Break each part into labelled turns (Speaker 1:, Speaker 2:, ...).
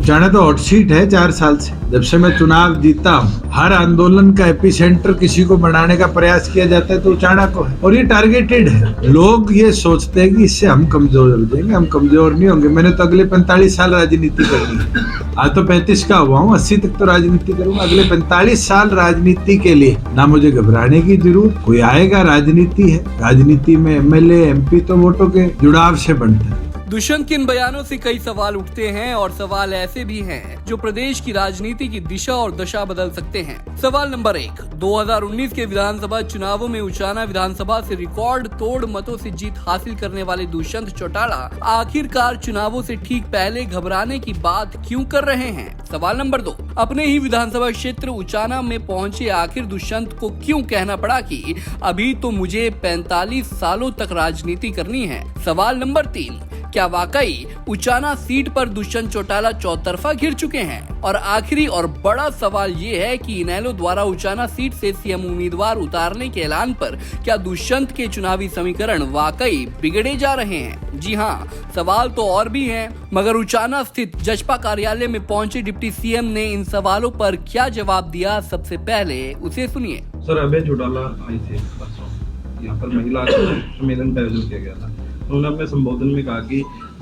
Speaker 1: उचाना तो hot seat है 4 साल से। जब से मैं चुनाव जीता हूँ, हर आंदोलन का एपिसेंटर किसी को बनाने का प्रयास किया जाता है तो उचाना को है, और ये टारगेटेड है। लोग ये सोचते हैं कि इससे हम कमजोर हो जाएंगे, हम कमजोर नहीं होंगे। मैंने तो अगले 45 साल राजनीति करनी है। आज तो 35 का हुआ हूँ, 80 तक तो राजनीति करूंगा। अगले 45 साल राजनीति के लिए ना मुझे घबराने की जरूरत। कोई आएगा, राजनीति है। राजनीति में एमएलए एमपी तो वोटों के जुड़ाव से बनता है।
Speaker 2: दुष्यंत के इन बयानों से कई सवाल उठते हैं और सवाल ऐसे भी हैं जो प्रदेश की राजनीति की दिशा और दशा बदल सकते हैं। सवाल नंबर 1, 2019 के विधानसभा चुनावों में उचाना विधानसभा से रिकॉर्ड तोड़ मतों से जीत हासिल करने वाले दुष्यंत चौटाला आखिरकार चुनावों से ठीक पहले घबराने की बात क्यों कर रहे हैं? सवाल नंबर 2, अपने ही विधानसभा क्षेत्र उचाना में पहुंचे आखिर दुष्यंत को क्यों कहना पड़ा कि अभी तो मुझे 45 सालों तक राजनीति करनी है? सवाल नंबर 3, क्या वाकई उचाना सीट पर दुष्यंत चौटाला चौतरफा घिर चुके हैं? और आखिरी और बड़ा सवाल ये है कि इनेलो द्वारा उचाना सीट से सीएम उम्मीदवार उतारने के ऐलान पर क्या दुष्यंत के चुनावी समीकरण वाकई बिगड़े जा रहे हैं? जी हाँ, सवाल तो और भी हैं, मगर उचाना स्थित जजपा कार्यालय में पहुंचे डिप्टी सीएम ने इन सवालों पर क्या जवाब दिया, सबसे पहले उसे सुनिए।
Speaker 3: सर, अभय चौटाला आई थे परसों, यहाँ पर महिला सम्मेलन का आयोजन किया गया था। उन्होंने अपने संबोधन में कहा कि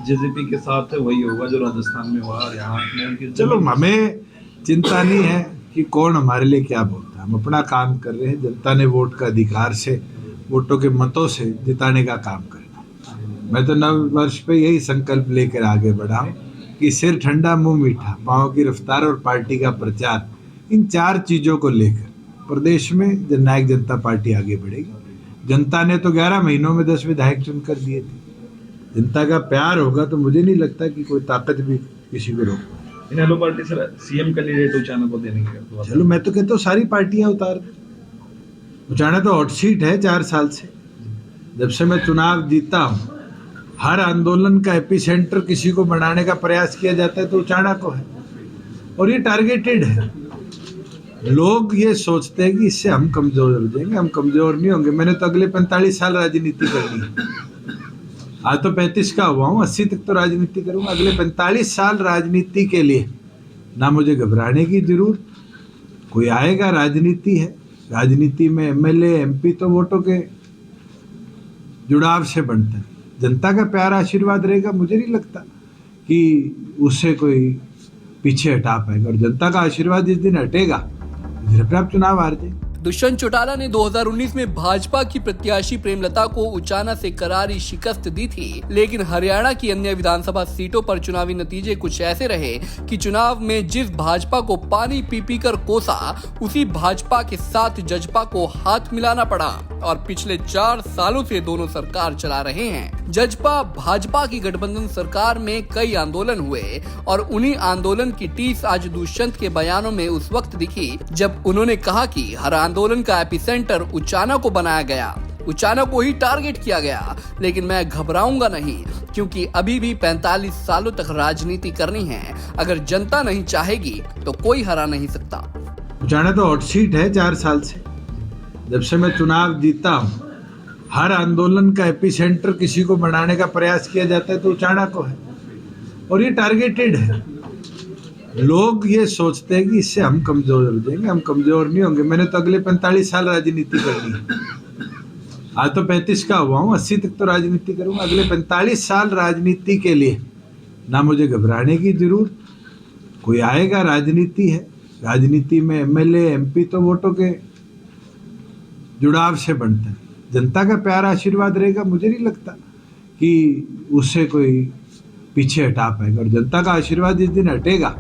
Speaker 3: जेजेपी के साथ वही होगा जो राजस्थान में हुआ। और यहाँ
Speaker 1: चलो, हमें चिंता नहीं है कि कौन हमारे लिए क्या बोलता है। हम अपना काम कर रहे हैं। जनता ने वोट का अधिकार से, वोटों के मतों से जिताने का काम करना। मैं तो नव वर्ष पे यही संकल्प लेकर आगे बढ़ा हूँ कि सिर ठंडा मुंह मीठा, पाँव की रफ्तार और पार्टी का प्रचार, इन 4 चीजों को लेकर प्रदेश में जननायक जनता पार्टी आगे बढ़ेगी। जनता ने तो 11 महीनों में 10 विधायक चुनकर दिए थे। जनता का प्यार होगा तो मुझे नहीं लगता कि कोई ताकत भी किसी को रोक।
Speaker 3: Inelo party sir CM candidate Uchana को देने की।
Speaker 1: चलो, मैं तो कहता हूँ सारी पार्टियां उतार दें। उचाना तो हॉट सीट है 4 साल से। जब से मैं चुनाव जीता हूँ, हर आंदोलन का एपिसेंटर किसी को बनाने का प्रयास किया जाता है तो उचाना को है, और ये टारगेटेड है। लोग ये सोचते हैं कि इससे हम कमजोर हो जाएंगे, हम कमजोर नहीं होंगे। मैंने तो अगले 45 साल राजनीति करनी है। आज तो 35 का हुआ हूँ, 80 तक तो राजनीति करूंगा। अगले 45 साल राजनीति के लिए ना मुझे घबराने की जरूरत। कोई आएगा, राजनीति है। राजनीति में एमएलए एमपी तो वोटों के जुड़ाव से बनता है। जनता का प्यार आशीर्वाद रहेगा, मुझे नहीं लगता कि उससे कोई पीछे हटा पाएगा। और जनता का आशीर्वाद जिस दिन हटेगा, आप चुनाव हार जाए।
Speaker 2: दुष्यंत चौटाला ने 2019 में भाजपा की प्रत्याशी प्रेमलता को उचाना से करारी शिकस्त दी थी, लेकिन हरियाणा की अन्य विधानसभा सीटों पर चुनावी नतीजे कुछ ऐसे रहे कि चुनाव में जिस भाजपा को पानी पी पी कर कोसा, उसी भाजपा के साथ जजपा को हाथ मिलाना पड़ा। और पिछले 4 सालों से दोनों सरकार चला रहे हैं। जजपा भाजपा की गठबंधन सरकार में कई आंदोलन हुए और उन्हीं आंदोलन की टीस आज दुष्यंत के बयानों में उस वक्त दिखी जब उन्होंने कहा कि हर आंदोलन का एपिसेंटर उचाना को बनाया गया, उचाना को ही टारगेट किया गया। लेकिन मैं घबराऊंगा नहीं, क्योंकि अभी भी 45 सालों तक राजनीति करनी है। अगर जनता नहीं चाहेगी तो कोई हरा नहीं सकता।
Speaker 1: उचाना तो हॉट सीट है 4 साल से। जब से मैं चुनाव जीता हूँ, हर आंदोलन का एपिसेंटर किसी को बनाने का प्रयास किया जाता है तो उचाना को है, और ये टारगेटेड है। लोग ये सोचते हैं कि इससे हम कमजोर हो जाएंगे, हम कमजोर नहीं होंगे। मैंने तो अगले 45 साल राजनीति करनी है। आज तो 35 का हुआ हूँ, 80 तक तो राजनीति करूंगा। अगले 45 साल राजनीति के लिए ना मुझे घबराने की जरूरत। कोई आएगा, राजनीति है। राजनीति में एमएलए एमपी तो वोटों के जुड़ाव से बनता है। जनता का प्यार आशीर्वाद रहेगा, मुझे नहीं लगता कि उससे कोई पीछे हटा पाएगा। और जनता का आशीर्वाद जिस दिन हटेगा,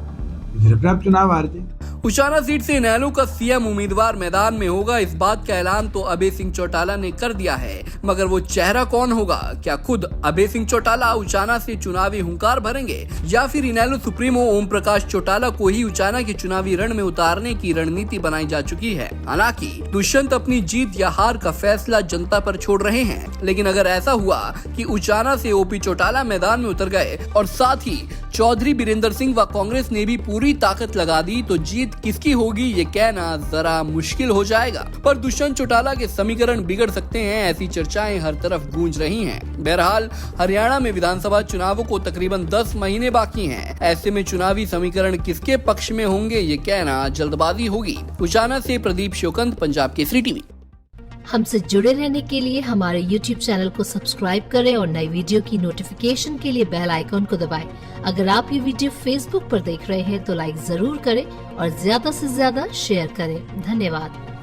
Speaker 1: आप चुनाव हार जाए।
Speaker 2: उचाना सीट से इनेलो का सीएम उम्मीदवार मैदान में होगा, इस बात का ऐलान तो अभय सिंह चौटाला ने कर दिया है, मगर वो चेहरा कौन होगा? क्या खुद अभय सिंह चौटाला उचाना से चुनावी हुंकार भरेंगे, या फिर इनेलो सुप्रीमो ओम प्रकाश चौटाला को ही उचाना के चुनावी रण में उतारने की रणनीति बनाई जा चुकी है? हालांकि दुष्यंत अपनी जीत या हार का फैसला जनता पर छोड़ रहे हैं, लेकिन अगर ऐसा हुआ कि उचाना से ओपी चौटाला मैदान में उतर गए और साथ ही चौधरी बीरेंद्र सिंह व कांग्रेस ने भी पूरी पूरी ताकत लगा दी तो जीत किसकी होगी ये कहना जरा मुश्किल हो जाएगा। पर दुष्यंत चौटाला के समीकरण बिगड़ सकते हैं, ऐसी चर्चाएं हर तरफ गूंज रही हैं। बहरहाल हरियाणा में विधानसभा चुनावों को तकरीबन 10 महीने बाकी हैं। ऐसे में चुनावी समीकरण किसके पक्ष में होंगे ये कहना जल्दबाजी होगी। उचाना से प्रदीप शोकंत, पंजाब केसरी टीवी।
Speaker 4: हमसे जुड़े रहने के लिए हमारे YouTube चैनल को सब्सक्राइब करें और नई वीडियो की नोटिफिकेशन के लिए बेल आइकॉन को दबाएं। अगर आप ये वीडियो Facebook पर देख रहे हैं तो लाइक जरूर करें और ज्यादा से ज्यादा शेयर करें। धन्यवाद।